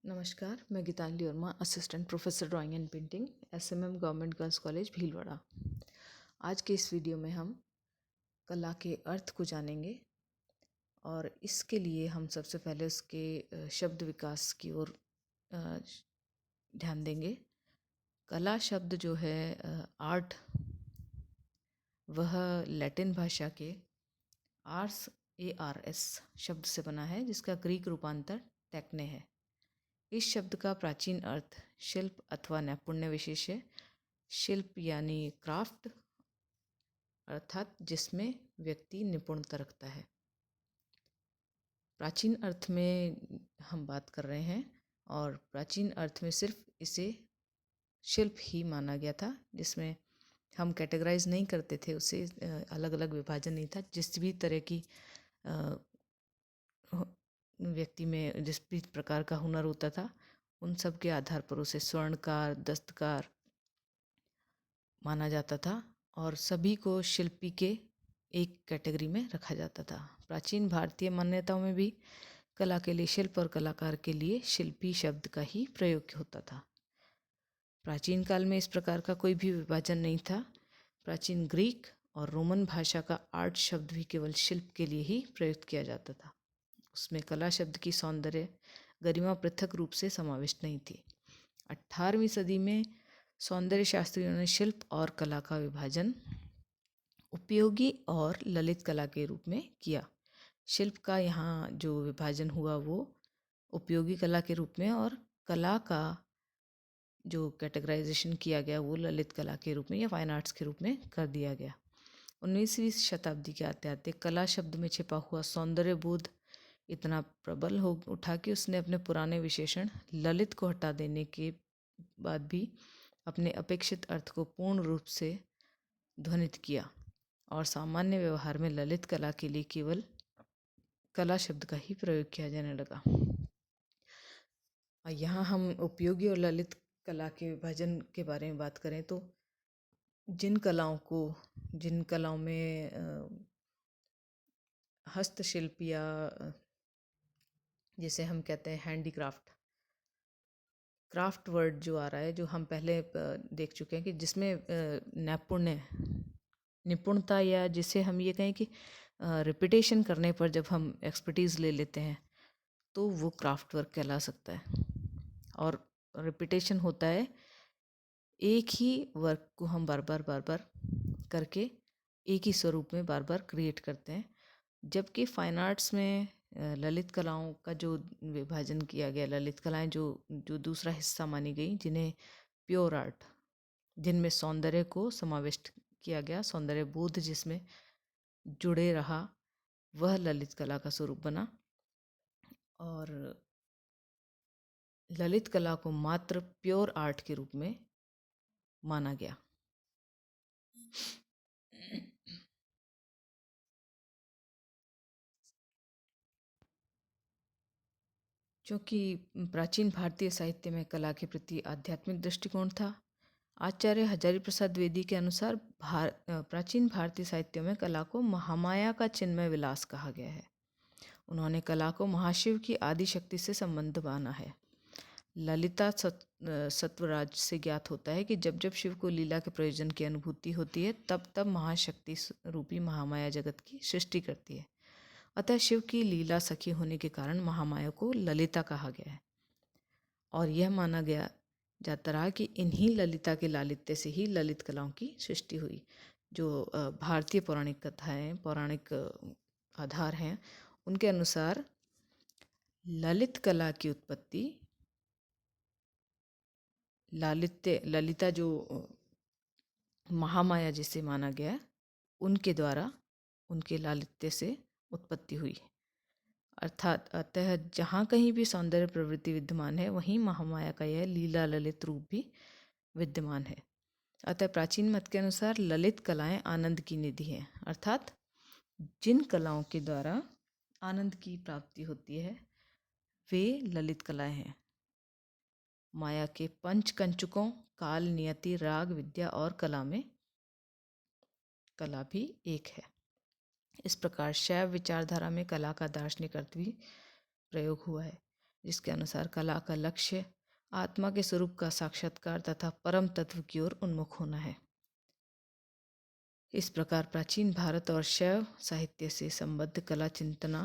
नमस्कार, मैं Geetanjali Verma, assistant professor drawing and painting, SMM government girls college Bhilwara. आज के इस वीडियो में हम कला के अर्थ को जानेंगे और इसके लिए हम सबसे पहले उसके शब्द विकास की ओर ध्यान देंगे। कला शब्द जो है आर्ट, वह लैटिन भाषा के ARS शब्द से बना है, जिसका ग्रीक रूपांतर टेक्ने है। इस शब्द का प्राचीन अर्थ शिल्प अथवा नैपुण्य विशेष है। शिल्प यानी क्राफ्ट, अर्थात जिसमें व्यक्ति निपुणता रखता है। प्राचीन अर्थ में हम बात कर रहे हैं और प्राचीन अर्थ में सिर्फ इसे शिल्प ही माना गया था, जिसमें हम कैटेगराइज नहीं करते थे, उसे अलग अलग विभाजन नहीं था। जिस भी तरह की व्यक्ति में जिस भी प्रकार का हुनर होता था, उन सब के आधार पर उसे स्वर्णकार, दस्तकार माना जाता था और सभी को शिल्पी के एक कैटेगरी में रखा जाता था। प्राचीन भारतीय मान्यताओं में भी कला के लिए शिल्प और कलाकार के लिए शिल्पी शब्द का ही प्रयोग होता था। प्राचीन काल में इस प्रकार का कोई भी विभाजन नहीं था। प्राचीन ग्रीक और रोमन भाषा का आर्ट शब्द भी केवल शिल्प के लिए ही प्रयुक्त किया जाता था। उसमें कला शब्द की सौंदर्य गरिमा पृथक रूप से समाविष्ट नहीं थी। 18वीं सदी में सौंदर्य शास्त्रियों ने शिल्प और कला का विभाजन उपयोगी और ललित कला के रूप में किया। शिल्प का यहाँ जो विभाजन हुआ वो उपयोगी कला के रूप में, और कला का जो कैटेगराइजेशन किया गया वो ललित कला के रूप में या फाइन आर्ट्स के रूप में कर दिया गया। 19वीं शताब्दी के आते आते कला शब्द में छिपा हुआ सौंदर्य बोध इतना प्रबल हो उठा कि उसने अपने पुराने विशेषण ललित को हटा देने के बाद भी अपने अपेक्षित अर्थ को पूर्ण रूप से ध्वनित किया और सामान्य व्यवहार में ललित कला के लिए केवल कला शब्द का ही प्रयोग किया जाने लगा। यहाँ हम उपयोगी और ललित कला के विभाजन के बारे में बात करें तो जिन कलाओं में हस्तशिल्प या जिसे हम कहते हैं हैंडीक्राफ्ट, क्राफ्ट वर्ड जो आ रहा है, जो हम पहले देख चुके हैं कि जिसमें निपुणता या जिसे हम ये कहें कि रिपीटेशन करने पर जब हम एक्सपर्टीज़ ले लेते हैं तो वो क्राफ्ट वर्क कहला सकता है। और रिपीटेशन होता है एक ही वर्क को हम बार बार करके एक ही स्वरूप में बार बार क्रिएट करते हैं। जबकि फाइन आर्ट्स में ललित कलाओं का जो विभाजन किया गया, ललित कलाएं जो दूसरा हिस्सा मानी गई, जिन्हें प्योर आर्ट, जिनमें सौंदर्य को समाविष्ट किया गया, सौंदर्य बोध जिसमें जुड़े रहा, वह ललित कला का स्वरूप बना। और ललित कला को मात्र प्योर आर्ट के रूप में माना गया। क्योंकि प्राचीन भारतीय साहित्य में कला के प्रति आध्यात्मिक दृष्टिकोण था। आचार्य हजारी प्रसाद द्विवेदी के अनुसार प्राचीन भारतीय साहित्य में कला को महामाया का चिन्मय विलास कहा गया है। उन्होंने कला को महाशिव की आदि शक्ति से संबंध माना है। ललिता सत्वराज से ज्ञात होता है कि जब जब शिव को लीला के प्रयोजन की अनुभूति होती है तब तब महाशक्ति रूपी महामाया जगत की सृष्टि करती है। अतः शिव की लीला सखी होने के कारण महामाया को ललिता कहा गया है और यह माना गया जाता रहा कि इन्हीं ललिता के लालित्य से ही ललित कलाओं की सृष्टि हुई। जो भारतीय पौराणिक कथाएं, पौराणिक आधार हैं, उनके अनुसार ललित कला की उत्पत्ति ललिता जो महामाया जिसे माना गया, उनके द्वारा, उनके लालित्य से उत्पत्ति हुई। अर्थात अतः जहाँ कहीं भी सौंदर्य प्रवृत्ति विद्यमान है वहीं महामाया का यह लीला ललित रूप भी विद्यमान है। अतः प्राचीन मत के अनुसार ललित कलाएं आनंद की निधि हैं, अर्थात जिन कलाओं के द्वारा आनंद की प्राप्ति होती है वे ललित कलाएं हैं। माया के पंच कंचुकों काल, नियति, राग, विद्या और कला में कला भी एक है। इस प्रकार शैव विचारधारा में कला का दार्शनिक अर्थ भी प्रयोग हुआ है। जिसके अनुसार कला का लक्ष्य आत्मा के स्वरूप का साक्षात्कार तथा परम तत्व की ओर उन्मुख होना है। इस प्रकार प्राचीन भारत और शैव साहित्य से संबद्ध कला चिंतना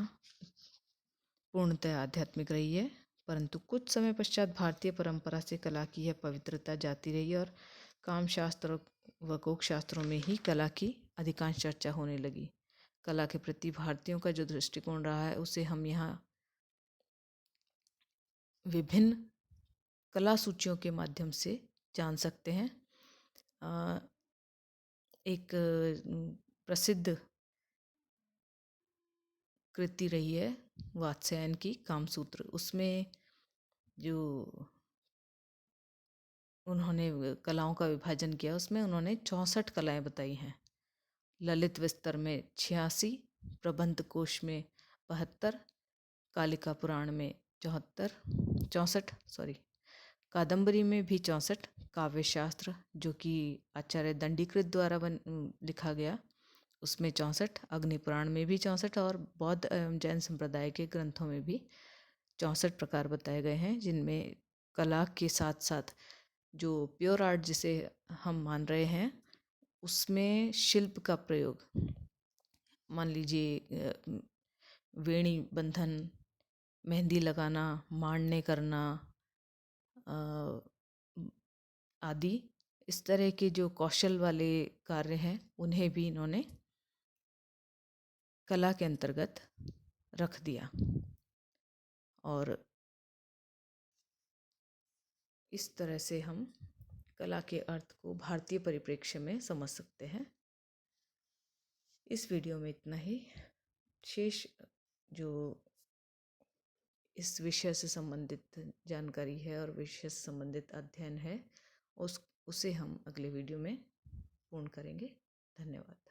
पूर्णतः आध्यात्मिक रही है, परंतु कुछ समय पश्चात भारतीय परंपरा से कला की यह पवित्रता जाती रही और काम शास्त्र व कोक शास्त्रों में ही कला की अधिकांश चर्चा होने लगी। कला के प्रति भारतीयों का जो दृष्टिकोण रहा है उसे हम यहाँ विभिन्न कला सूचियों के माध्यम से जान सकते हैं। एक प्रसिद्ध कृति रही है वात्स्यायन की कामसूत्र, उसमें जो उन्होंने कलाओं का विभाजन किया उसमें उन्होंने 64 कलाएं बताई हैं। ललित विस्तर में 86, प्रबंध कोश में 72, कालिका पुराण में 64 कादम्बरी में भी 64, काव्य शास्त्र जो कि आचार्य दंडीकृत द्वारा लिखा गया उसमें 64, अग्नि पुराण में भी 64 और बौद्ध एवं जैन संप्रदाय के ग्रंथों में भी 64 प्रकार बताए गए हैं, जिनमें कला के साथ साथ जो प्योर आर्ट जिसे हम मान रहे हैं उसमें शिल्प का प्रयोग, मान लीजिए वेणी बंधन, मेहंदी लगाना, मांडने करना आदि इस तरह के जो कौशल वाले कार्य हैं उन्हें भी इन्होंने कला के अंतर्गत रख दिया। और इस तरह से हम कला के अर्थ को भारतीय परिप्रेक्ष्य में समझ सकते हैं। इस वीडियो में इतना ही। शेष जो इस विषय से संबंधित जानकारी है और विषय से संबंधित अध्ययन है उसे हम अगले वीडियो में पूर्ण करेंगे। धन्यवाद।